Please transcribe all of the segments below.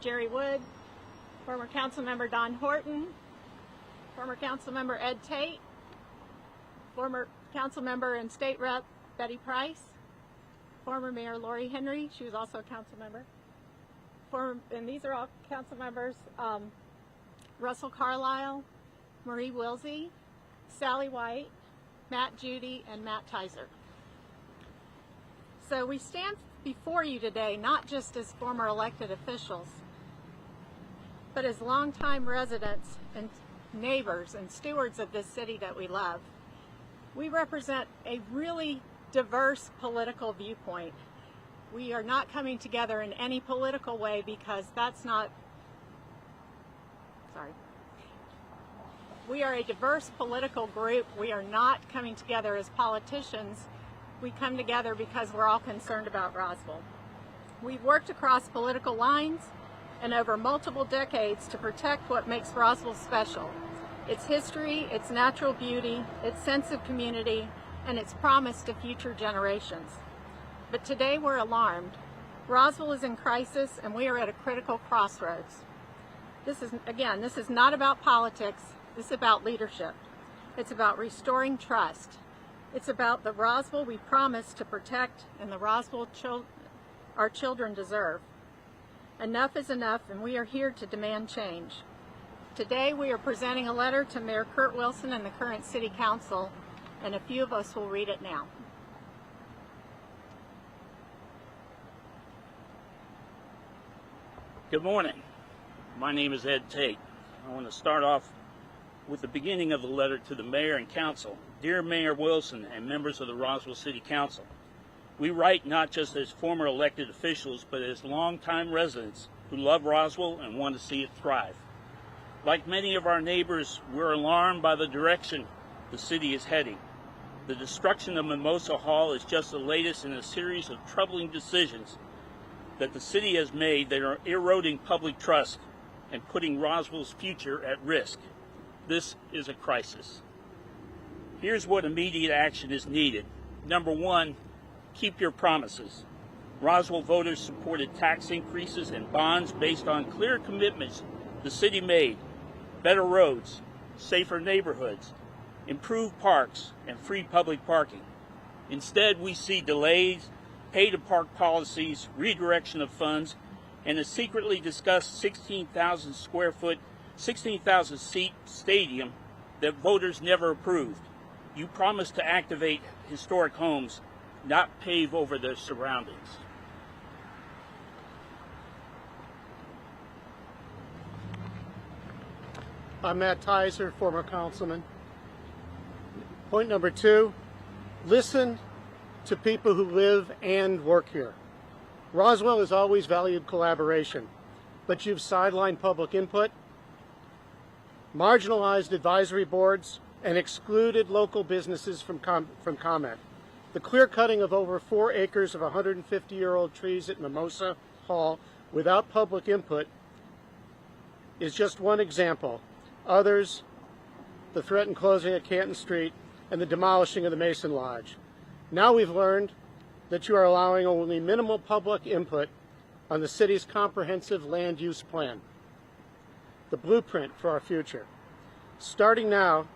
Jerry Wood, former Councilmember Don Horton, former Councilmember Ed Tate, former Councilmember and State Rep Betty Price, former Mayor Lori Henry, she was also a council member, and these are all council members, Russell Carlisle, Marie Wilsey, Sally White, Matt Judy, and Matt Tizer. So we stand before you today not just as former elected officials, but as longtime residents and neighbors and stewards of this city that we love. We represent a really diverse political viewpoint. We are not coming together in any political way because that's not, sorry. We are a diverse political group. We are not coming together as politicians. We come together because we're all concerned about Roswell. We've worked across political lines and over multiple decades to protect what makes Roswell special. Its history, its natural beauty, its sense of community, and its promise to future generations. But today we're alarmed. Roswell is in crisis and we are at a critical crossroads. This is not about politics, this is about leadership. It's about restoring trust. It's about the Roswell we promised to protect and the Roswell our children deserve. Enough is enough and we are here to demand change. Today we are presenting a letter to Mayor Kurt Wilson and the current City Council, and a few of us will read it now. Good morning. My name is Ed Tate. I want to start off with the beginning of the letter to the Mayor and Council. Dear Mayor Wilson and members of the Roswell City Council, we write not just as former elected officials, but as longtime residents who love Roswell and want to see it thrive. Like many of our neighbors, we're alarmed by the direction the city is heading. The destruction of Mimosa Hall is just the latest in a series of troubling decisions that the city has made that are eroding public trust and putting Roswell's future at risk. This is a crisis. Here's what immediate action is needed. Number one, keep your promises. Roswell voters supported tax increases and bonds based on clear commitments the city made: better roads, safer neighborhoods, improved parks, and free public parking. Instead, we see delays, pay-to-park policies, redirection of funds, and a secretly discussed 16,000 seat stadium that voters never approved. You promised to activate historic homes, not pave over their surroundings. I'm Matt Tizer, former councilman. Point number two, listen to people who live and work here. Roswell has always valued collaboration, but you've sidelined public input, marginalized advisory boards, and excluded local businesses from comment. The clear cutting of over 4 acres of 150-year-old trees at Mimosa Hall without public input is just one example. Others, the threatened closing of Canton Street and the demolishing of the Mason Lodge. Now we've learned that you are allowing only minimal public input on the city's comprehensive land use plan, the blueprint for our future. Starting now,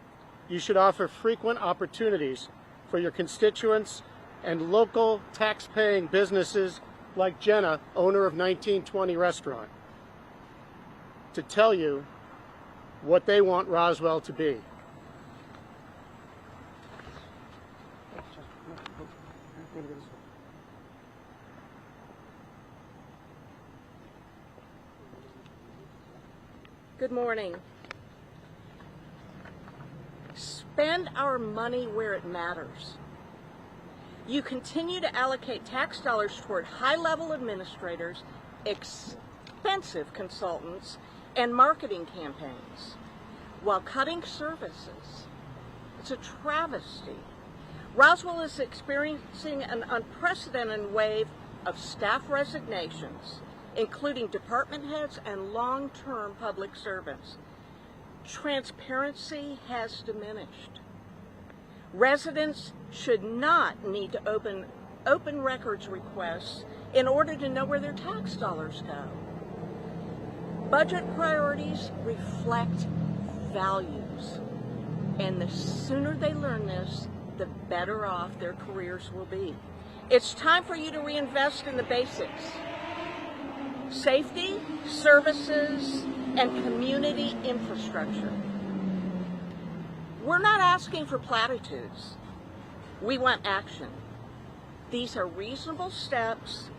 you should offer frequent opportunities for your constituents and local tax-paying businesses like Jenna, owner of 1920 Restaurant, to tell you what they want Roswell to be. Good morning. Spend our money where it matters. You continue to allocate tax dollars toward high-level administrators, expensive consultants, and marketing campaigns, while cutting services. It's a travesty. Roswell is experiencing an unprecedented wave of staff resignations, including department heads and long-term public servants. Transparency has diminished. Residents should not need to open records requests in order to know where their tax dollars go. budget priorities reflect values. And the sooner they learn this, the better off their careers will be. It's time for you to reinvest in the basics. Safety, services, and community infrastructure. We're not asking for platitudes. We want action. These are reasonable steps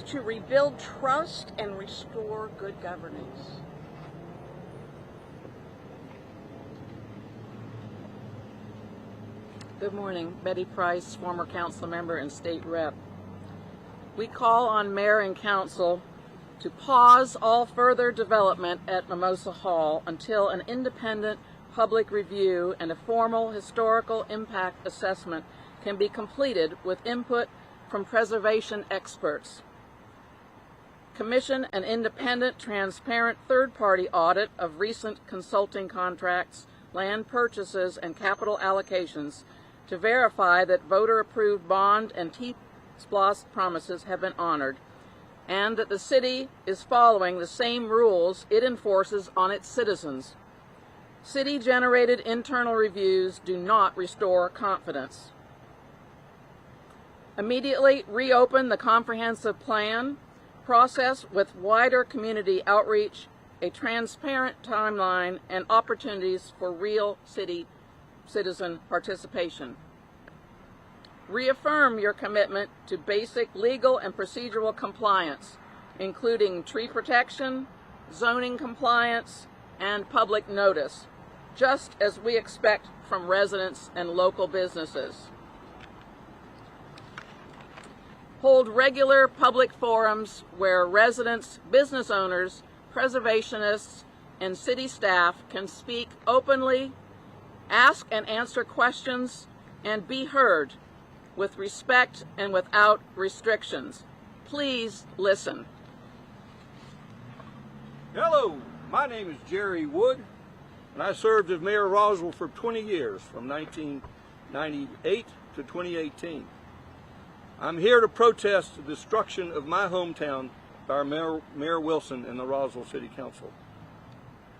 to rebuild trust and restore good governance. Good morning. Betty Price, former council member and state rep. We call on mayor and council to pause all further development at Mimosa Hall until an independent public review and a formal historical impact assessment can be completed with input from preservation experts. Commission an independent, transparent third-party audit of recent consulting contracts, land purchases, and capital allocations to verify that voter-approved bond and T-SPLOST promises have been honored, and that the city is following the same rules it enforces on its citizens. City-generated internal reviews do not restore confidence. Immediately reopen the comprehensive plan process with wider community outreach, a transparent timeline, and opportunities for real citizen participation. Reaffirm your commitment to basic legal and procedural compliance, including tree protection, zoning compliance, and public notice, just as we expect from residents and local businesses. Hold regular public forums where residents, business owners, preservationists, and city staff can speak openly, ask and answer questions, and be heard with respect and without restrictions. Please listen. Hello, my name is Jerry Wood, and I served as mayor of Roswell for 20 years, from 1998 to 2018. I'm here to protest the destruction of my hometown by our Mayor Wilson and the Roswell City Council.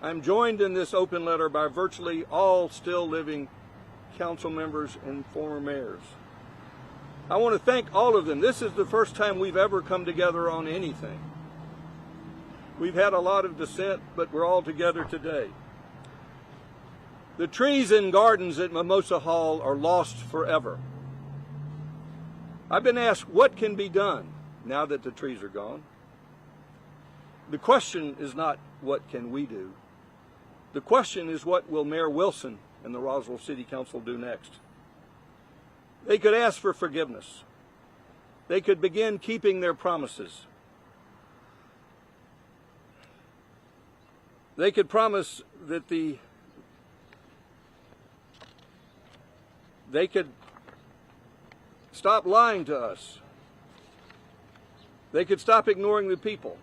I'm joined in this open letter by virtually all still living council members and former mayors. I want to thank all of them. This is the first time we've ever come together on anything. We've had a lot of dissent, but we're all together today. The trees and gardens at Mimosa Hall are lost forever. I've been asked what can be done now that the trees are gone. The question is not what can we do. The question is what will Mayor Wilson and the Roswell City Council do next. They could ask for forgiveness. They could begin keeping their promises. They could promise that they could stop lying to us. They could stop ignoring the people.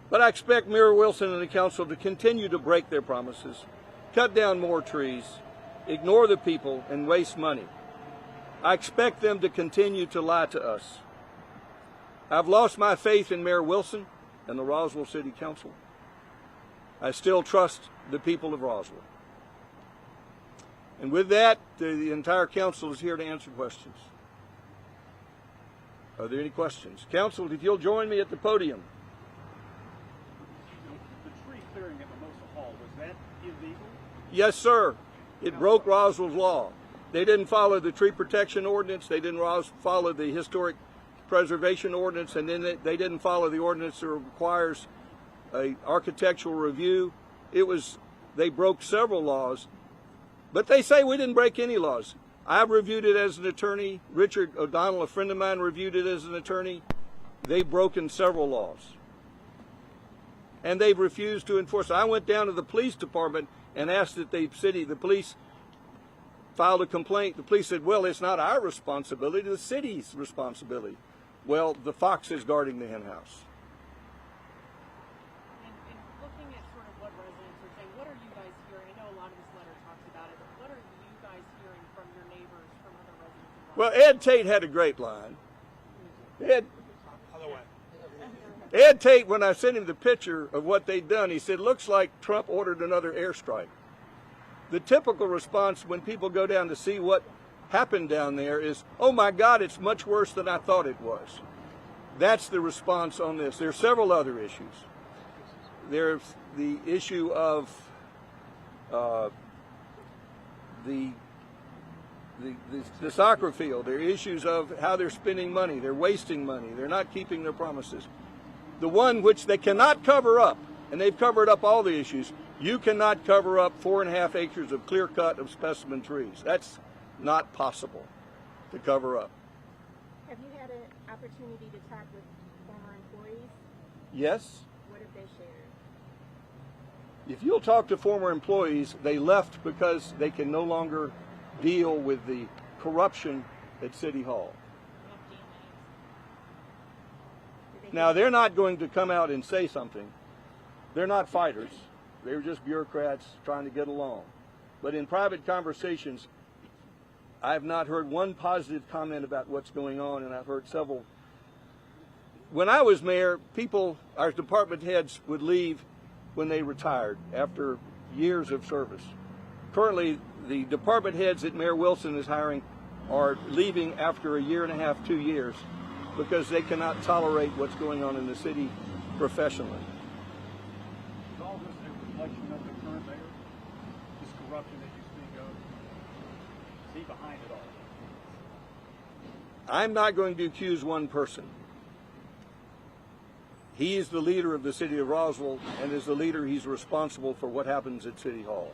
But I expect Mayor Wilson and the council to continue to break their promises, cut down more trees, ignore the people, and waste money. I expect them to continue to lie to us. I've lost my faith in Mayor Wilson and the Roswell City Council. I still trust the people of Roswell. And with that, the entire council is here to answer questions. Are there any questions? Council, if you'll join me at the podium. The tree clearing at Mimosa Hall, was that illegal? Yes, sir. It broke Roswell's law. They didn't follow the tree protection ordinance. They didn't follow the historic preservation ordinance, and then they didn't follow the ordinance that requires an architectural review. They broke several laws, but they say we didn't break any laws. I've reviewed it as an attorney. Richard O'Donnell, a friend of mine, reviewed it as an attorney. They've broken several laws, and they've refused to enforce it. I went down to the police department and asked that the police filed a complaint. The police said, well, it's not our responsibility, the city's responsibility. Well, the fox is guarding the hen house. And looking at sort of what residents are saying, what are you guys hearing? I know a lot of this letter talks about it, but what are you guys hearing from your neighbors, from other residents? Well, Ed Tate had a great line. Ed Tate, when I sent him the picture of what they'd done, he said, looks like Trump ordered another airstrike. The typical response when people go down to see what happened down there is, oh my God, it's much worse than I thought it was. That's the response on this. There are several other issues. There's the issue of the soccer field. There are issues of how they're spending money. They're wasting money. They're not keeping their promises. The one which they cannot cover up, and they've covered up all the issues, you cannot cover up 4.5 acres of clear cut of specimen trees. That's not possible to cover up. Have you had an opportunity to talk with former employees? Yes. What have they shared? If you'll talk to former employees, they left because they can no longer deal with the corruption at City Hall. Now, they're not going to come out and say something. They're not fighters. They're just bureaucrats trying to get along. But in private conversations, I have not heard one positive comment about what's going on, and I've heard several. When I was mayor, our department heads would leave when they retired after years of service. Currently, the department heads that Mayor Wilson is hiring are leaving after a year and a half, 2 years, because they cannot tolerate what's going on in the city professionally. Is all this a reflection of the current mayor? This corruption that you speak of? Is he behind it all? I'm not going to accuse one person. He is the leader of the city of Roswell, and as the leader, he's responsible for what happens at City Hall.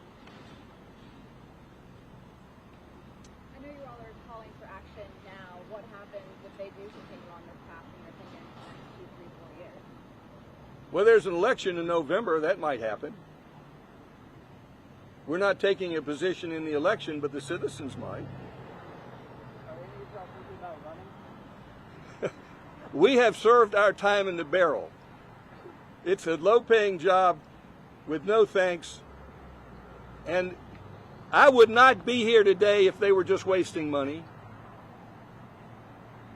I know you all are calling for action now. What happens if they do continue on this path in your opinion for the next 2, 3, 4 years? Well, there's an election in November. That might happen. We're not taking a position in the election, but the citizens might. Are any of you thinking about running? We have served our time in the barrel. It's a low-paying job with no thanks. And I would not be here today if they were just wasting money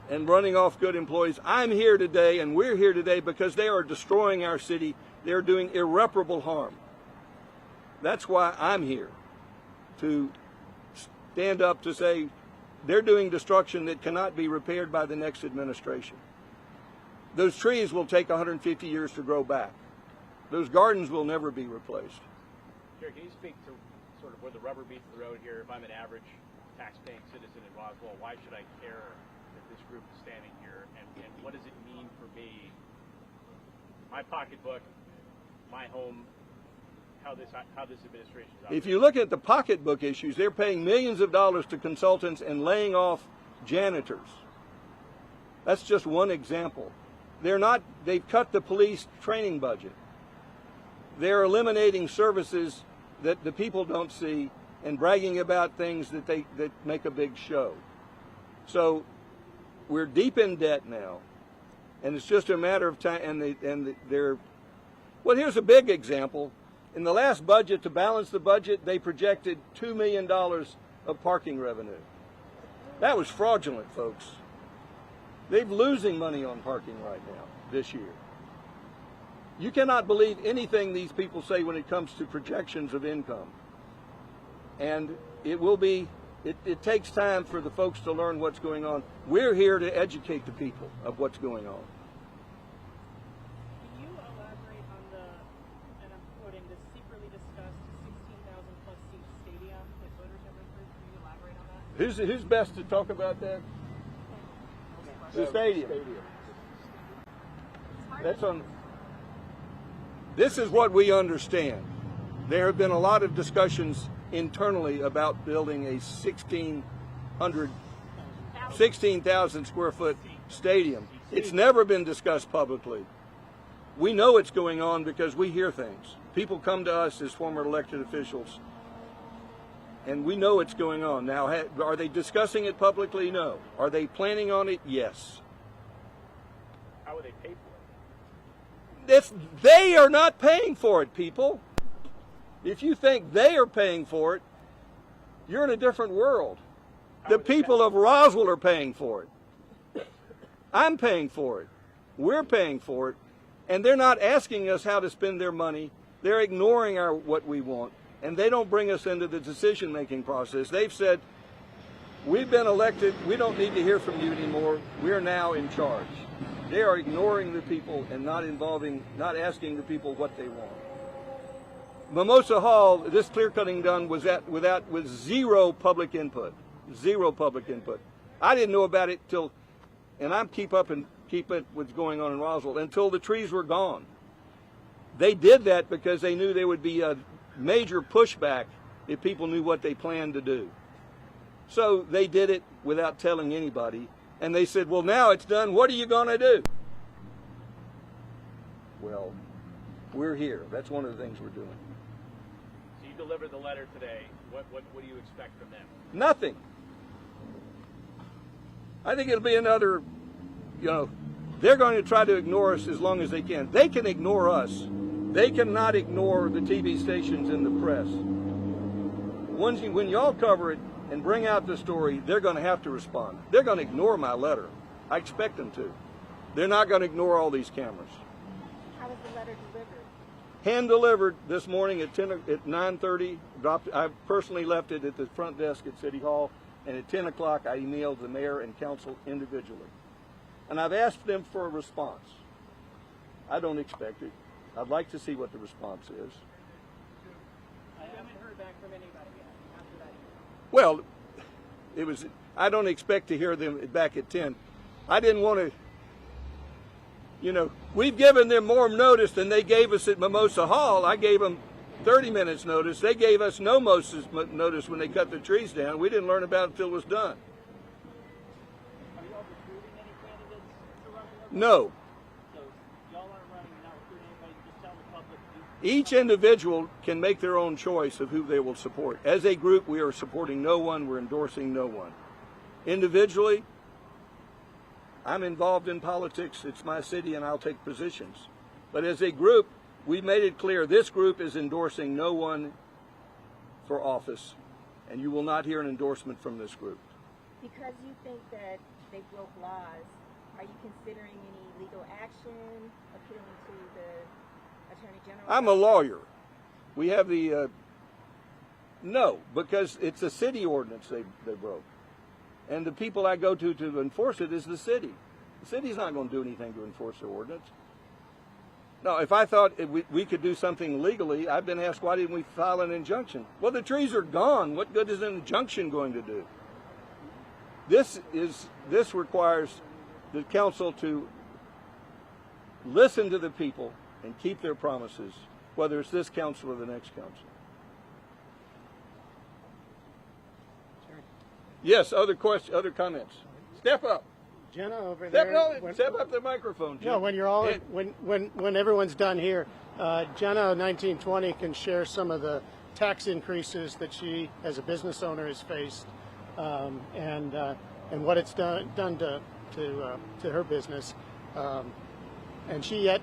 and running off good employees. I'm here today, and we're here today because they are destroying our city. They're doing irreparable harm. That's why I'm here, to stand up to say they're doing destruction that cannot be repaired by the next administration. Those trees will take 150 years to grow back. Those gardens will never be replaced. Jerry, can you speak to sort of where the rubber meets the road here? If I'm an average tax-paying citizen in Roswell, why should I care that this group is standing here? And what does it mean for me, my pocketbook, my home, how this administration is operating? If you look at the pocketbook issues, they're paying millions of dollars to consultants and laying off janitors. That's just one example. They've cut the police training budget. They're eliminating services that the people don't see and bragging about things that make a big show. So we're deep in debt now, and it's just a matter of time. Well, here's a big example. In the last budget, to balance the budget, they projected $2 million of parking revenue. That was fraudulent, folks. They're losing money on parking right now, this year. You cannot believe anything these people say when it comes to projections of income. And it takes time for the folks to learn what's going on. We're here to educate the people of what's going on. Can you elaborate on and I'm quoting, the secretly discussed 16,000 plus seat stadium that voters have approved? Can you elaborate on that? Who's best to talk about that? The stadium. That's on. This is what we understand. There have been a lot of discussions internally about building a 16,000 square foot stadium. It's never been discussed publicly. We know it's going on because we hear things. People come to us as former elected officials, and we know it's going on. Now, are they discussing it publicly? No. Are they planning on it? Yes. How would they pay for it? They are not paying for it, people. If you think they are paying for it, you're in a different world. The people of Roswell are paying for it. I'm paying for it. We're paying for it. And they're not asking us how to spend their money. They're ignoring what we want, and they don't bring us into the decision-making process. They've said, we've been elected, we don't need to hear from you anymore, we're now in charge. They are ignoring the people and not asking the people what they want. Mimosa Hall, this clear cutting done with zero public input. Zero public input. I didn't know about it till, and I'm keep it what's going on in Roswell, until the trees were gone. They did that because they knew there would be a major pushback if people knew what they planned to do. So they did it without telling anybody, and they said, well, now it's done, what are you going to do? Well, we're here. That's one of the things we're doing. So you delivered the letter today. What do you expect from them? Nothing. I think it'll be another, they're going to try to ignore us as long as they can. They can ignore us. They cannot ignore the TV stations and the press. When y'all cover it and bring out the story, they're going to have to respond. They're going to ignore my letter. I expect them to. They're not going to ignore all these cameras. How was the letter delivered? Hand delivered this morning at 9:30. I personally left it at the front desk at City Hall, and at 10 o'clock I emailed the mayor and council individually. And I've asked them for a response. I don't expect it. I'd like to see what the response is. I haven't heard back from anybody yet after that. Well, I don't expect to hear them back at 10. I didn't want to, we've given them more notice than they gave us at Mimosa Hall. I gave them 30 minutes notice. They gave us no notice when they cut the trees down. We didn't learn about it until it was done. Are y'all recruiting any candidates to run? No. So y'all aren't running and not recruiting anybody, you just tell the public to do. Each individual can make their own choice of who they will support. As a group, we are supporting no one. We're endorsing no one. Individually, I'm involved in politics. It's my city, and I'll take positions. But as a group, we made it clear this group is endorsing no one for office, and you will not hear an endorsement from this group. Because you think that they broke laws, are you considering any legal action, appealing to the Attorney General? I'm a lawyer. We have the no, because it's a city ordinance they broke. And the people I go to enforce it is the city. The city's not going to do anything to enforce the ordinance. No, if I thought we could do something legally, I've been asked, why didn't we file an injunction? Well, the trees are gone. What good is an injunction going to do? This requires the council to listen to the people and keep their promises, whether it's this council or the next council. Yes, other questions, other comments. Step up. Jenna over there. Step up the microphone, Jim. No, when you're all when everyone's done here, Jenna 1920 can share some of the tax increases that she, as a business owner, has faced, and what it's done to her business. And she yet,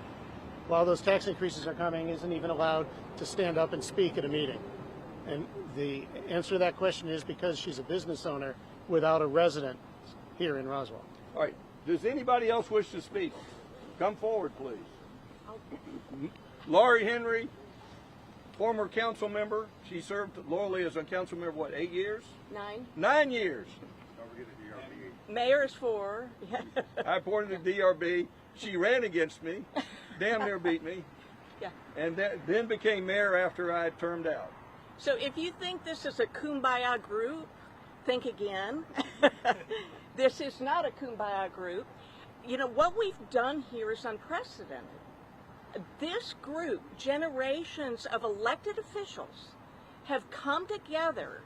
while those tax increases are coming, isn't even allowed to stand up and speak at a meeting. And the answer to that question is because she's a business owner without a resident here in Roswell. All right. Does anybody else wish to speak? Come forward, please. Laurie Henry, former council member. She served loyally as a council member, what, 8 years? 9. 9 years. Don't forget the DRB. Mayor is 4. I appointed the DRB. She ran against me, damn near beat me, Yeah. and then became mayor after I had termed out. So if you think this is a kumbaya group, think again. This is not a kumbaya group. What we've done here is unprecedented. This group, generations of elected officials, have come together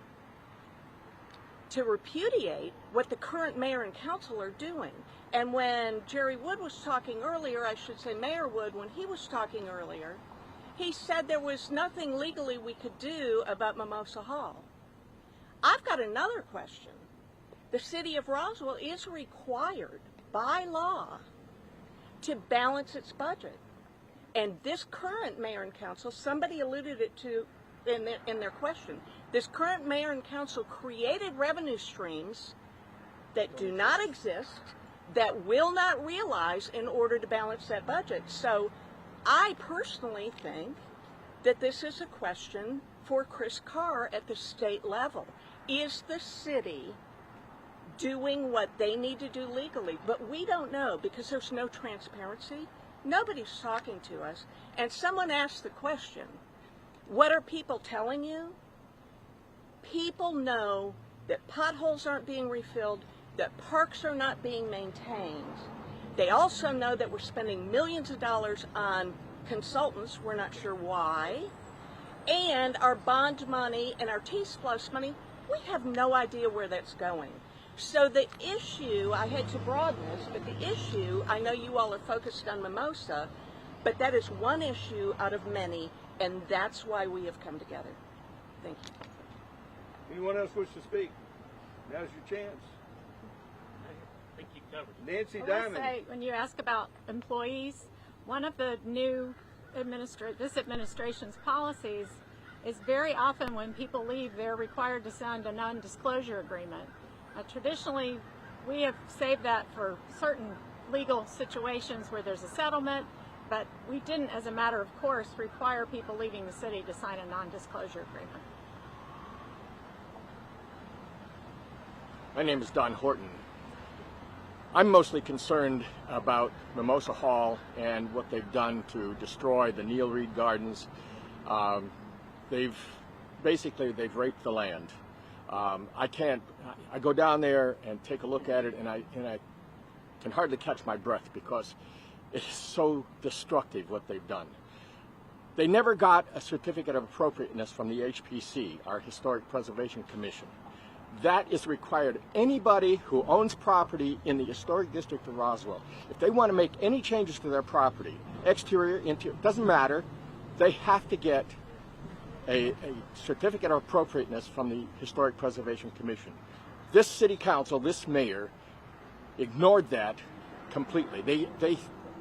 to repudiate what the current mayor and council are doing. And when Jerry Wood was talking earlier, I should say Mayor Wood, when he was talking earlier, he said there was nothing legally we could do about Mimosa Hall. I've got another question. The city of Roswell is required by law to balance its budget. And this current mayor and council, somebody alluded it to in their question, this current mayor and council created revenue streams that do not exist, that will not realize in order to balance that budget. So I personally think that this is a question for Chris Carr at the state level. Is the city doing what they need to do legally? But we don't know because there's no transparency. Nobody's talking to us. And someone asked the question, what are people telling you? People know that potholes aren't being refilled, that parks are not being maintained. They also know that we're spending millions of dollars on consultants, we're not sure why, and our bond money and our T-Plus money, we have no idea where that's going. So the issue, I hate to broaden this, but the issue, I know you all are focused on Mimosa, but that is one issue out of many, and that's why we have come together. Thank you. Anyone else wish to speak? Now's your chance. I think you covered it. Nancy I will Diamond. say, when you ask about employees, one of the new this administration's policies is very often when people leave, they're required to sign a non-disclosure agreement. Traditionally, we have saved that for certain legal situations where there's a settlement, but we didn't, as a matter of course, require people leaving the city to sign a non-disclosure agreement. My name is Don Horton. I'm mostly concerned about Mimosa Hall and what they've done to destroy the Neil Reed Gardens. They've raped the land. I go down there and take a look at it, and I can hardly catch my breath because it's so destructive what they've done. They never got a certificate of appropriateness from the HPC, our Historic Preservation Commission. That is required. Anybody who owns property in the historic district of Roswell, if they want to make any changes to their property, exterior, interior, doesn't matter, they have to get a certificate of appropriateness from the Historic Preservation Commission. This city council, this mayor, ignored that completely. They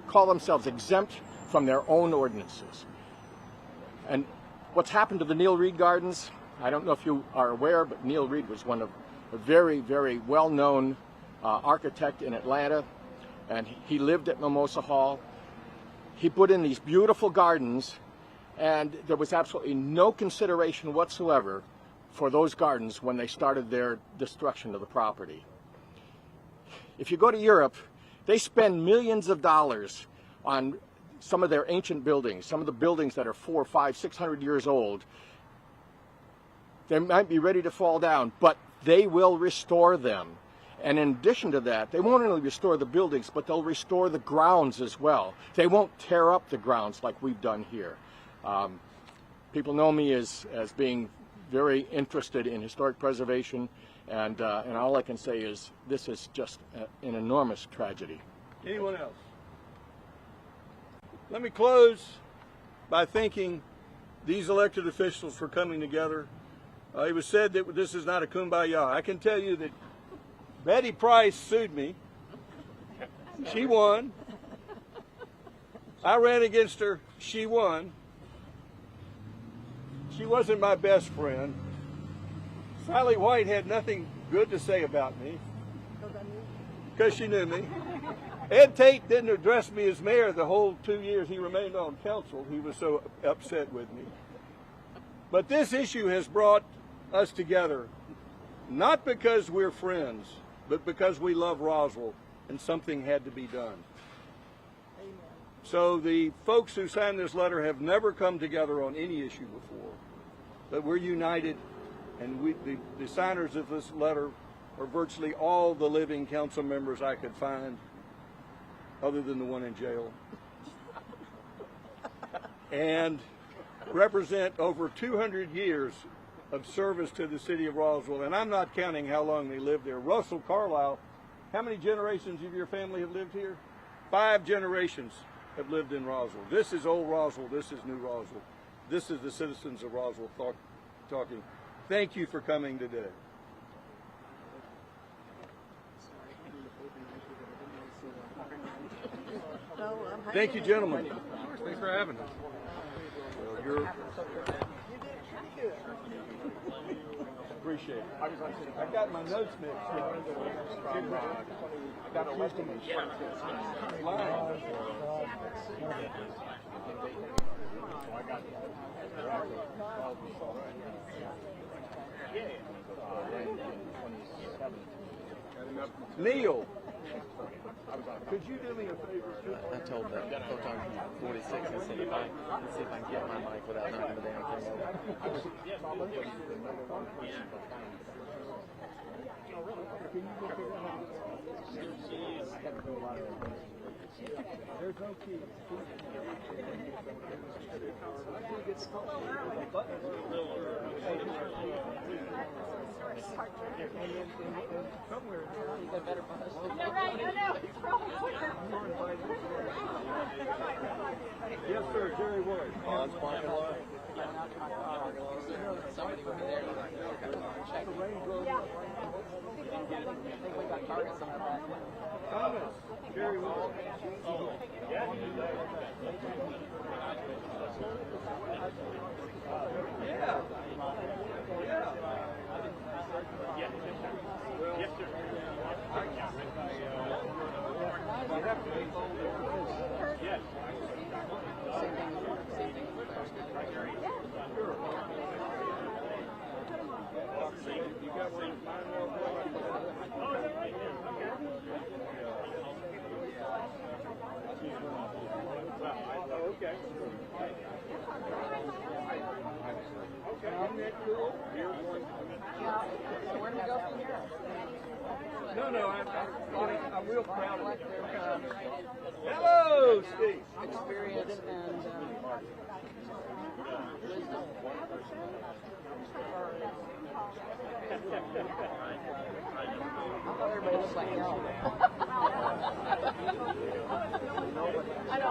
call themselves exempt from their own ordinances. And what's happened to the Neil Reed Gardens, I don't know if you are aware, but Neil Reed was one of a very, very well-known architect in Atlanta, and he lived at Mimosa Hall. He put in these beautiful gardens, and there was absolutely no consideration whatsoever for those gardens when they started their destruction of the property. If you go to Europe, they spend millions of dollars on some of their ancient buildings, some of the buildings that are 400, 500, 600 years old. They might be ready to fall down, but they will restore them. And in addition to that, they won't only restore the buildings, but they'll restore the grounds as well. They won't tear up the grounds like we've done here. People know me as being very interested in historic preservation, and all I can say is this is just an enormous tragedy. Anyone else? Let me close by thanking these elected officials for coming together. It was said that this is not a kumbaya. I can tell you that Betty Price sued me. She won. I ran against her. She won. She wasn't my best friend. Sally White had nothing good to say about me because she knew me. Ed Tate didn't address me as mayor the whole 2 years he remained on council. He was so upset with me. But this issue has brought us together, not because we're friends, but because we love Roswell and something had to be done. Amen. So the folks who signed this letter have never come together on any issue before, but we're united, and the signers of this letter are virtually all the living council members I could find, other than the one in jail, and represent over 200 years of service to the city of Roswell, and I'm not counting how long they lived there. Russell Carlisle, how many generations of your family have lived here? 5 generations have lived in Roswell. This is old Roswell, this is new Roswell. This is the citizens of Roswell talking. Thank you for coming today. Thank you, gentlemen. Thanks for having us. Well, you're... Appreciate it. I got my notes mixed. I got Neil, could you do me a favor? I told them, I told them 46, I said if I see if I can get my mic without knocking the damn thing over. There's no key. Somewhere. Yes, sir, Jerry Wood. Bonds parking lot. Somebody over there. Check. I think we got targets on our back. Thomas, Jerry Wood. Yeah. Yeah. Yes, sir. You have to be bold. Yes. Same thing. You got one? Oh, is that right? Okay. Okay, isn't that cool? Here's one. So where do we go from here? No, I'm real proud of it. Hello, Steve. Experience and wisdom. I thought everybody looked like hell. I know.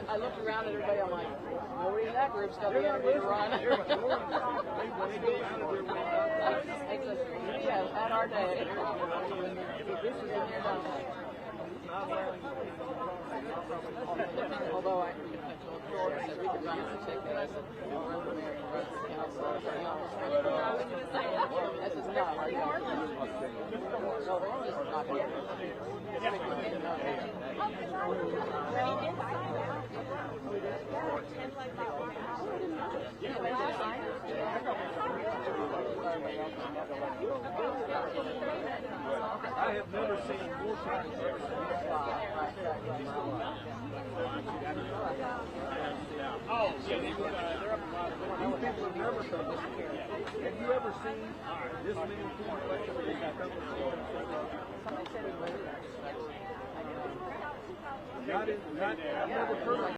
I looked around at everybody. I'm like, nobody in that group's got the energy to run. We have had our day. Although I told George that we could run as a ticket, I said, we'll run the mayor, we'll run the council, everything else. I said, no, are you hard? No, they're just not here. I have never seen more signs ever. Oh, yeah, they're up in Roswell. These people have never come this far. Have you ever seen this many people I've never heard of